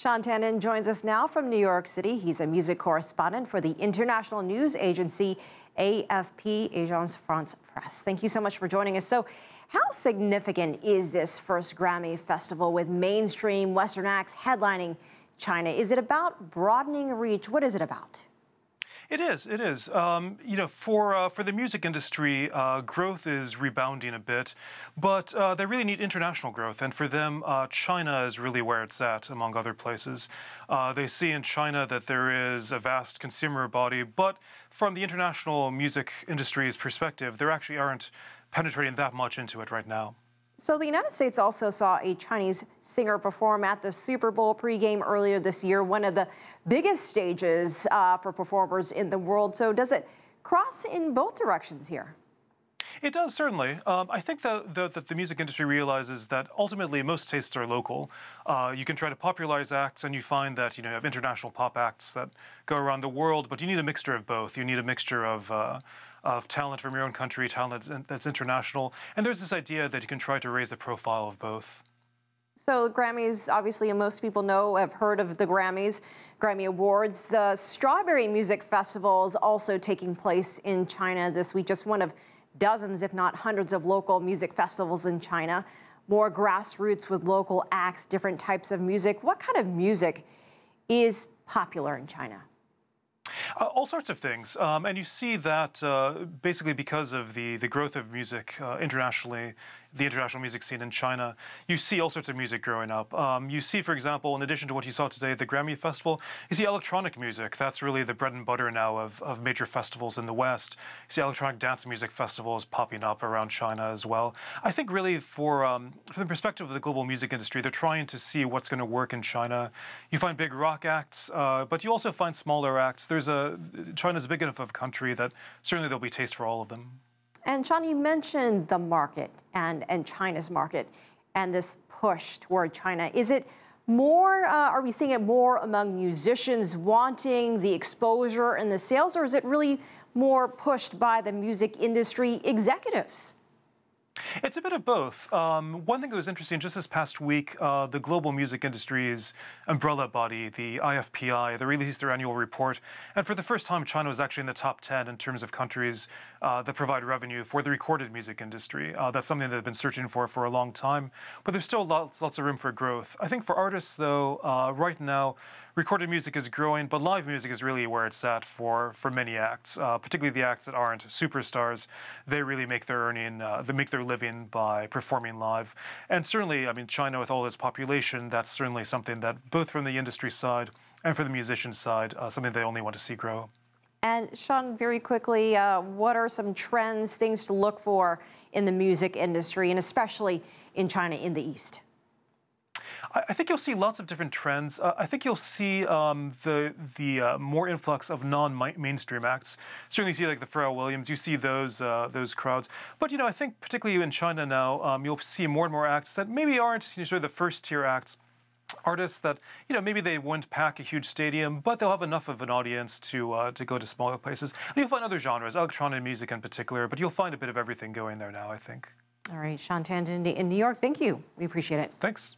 Shaun Tandon joins us now from New York City. He's a music correspondent for the international news agency AFP, Agence France-Presse. Thank you so much for joining us. So, how significant is this first Grammy festival with mainstream Western acts headlining China? Is it about broadening reach? What is it about? It is. It is. For the music industry, growth is rebounding a bit, but they really need international growth. And for them, China is really where it's at, among other places. They see in China that there is a vast consumer body, but from the international music industry's perspective, there actually aren't penetrating that much into it right now. So the United States also saw a Chinese singer perform at the Super Bowl pregame earlier this year, one of the biggest stages for performers in the world. So does it cross in both directions here? It does, certainly. I think that the music industry realizes that ultimately most tastes are local. You can try to popularize acts, and you find that you have international pop acts that go around the world, but you need a mixture of both. You need a mixture of talent from your own country, talent that's international, and there's this idea that you can try to raise the profile of both. So Grammys, obviously, most people have heard of the Grammys, Grammy Awards. The Strawberry Music Festival is also taking place in China this week, just one of dozens, if not hundreds, of local music festivals in China. More grassroots with local acts, different types of music. What kind of music is popular in China? All sorts of things. And you see that basically because of the growth of music internationally, the international music scene in China, you see all sorts of music growing up. You see, for example, in addition to what you saw today at the Grammy Festival, you see electronic music. That's really the bread and butter now of major festivals in the West. You see electronic dance music festivals popping up around China as well. I think really from the perspective of the global music industry, they're trying to see what's going to work in China. You find big rock acts, but you also find smaller acts. China's a big enough of a country that certainly there'll be taste for all of them. And Shaun, you mentioned the market and China's market and this push toward China. Is it more, are we seeing it more among musicians wanting the exposure and the sales, or is it really more pushed by the music industry executives? It's a bit of both. One thing that was interesting just this past week, the global music industry's umbrella body, the IFPI, they released their annual report. And for the first time, China was actually in the top 10 in terms of countries that provide revenue for the recorded music industry. That's something that they've been searching for a long time. But there's still lots of room for growth. I think for artists, though, right now, recorded music is growing, but live music is really where it's at for many acts, particularly the acts that aren't superstars. They really make their they make their living by performing live. And certainly, I mean, China with all its population, that's certainly something that both from the industry side and for the musician side, something they only want to see grow. And Shaun, very quickly, what are some trends, things to look for in the music industry, and especially in China in the East? I think you'll see lots of different trends. I think you'll see the more influx of non-mainstream acts. Certainly, you see like the Pharrell Williams. You see those crowds. But I think particularly in China now, you'll see more and more acts that maybe aren't sort of the first-tier acts. Artists that maybe they wouldn't pack a huge stadium, but they'll have enough of an audience to go to smaller places. And you'll find other genres, electronic music in particular. But you'll find a bit of everything going there now, I think. All right, Shaun Tandon in New York. Thank you. We appreciate it. Thanks.